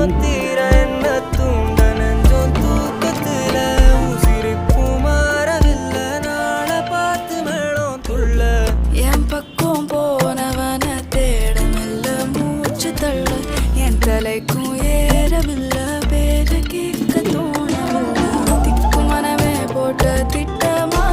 தாகம் தீர என்ன தூண்ட நெஞ்சம் தூக்கத்துல உசிரிப்பு மாறவில்லை நாள பார்த்து மேளம் துள்ள என் பக்கம் போனவன தேடமில்ல மூச்சு தள்ள என் தலைக்கும் ஏறமில்ல பேர கேட்க தோணமில்ல திக்கு மனமே போட்ட திட்டமா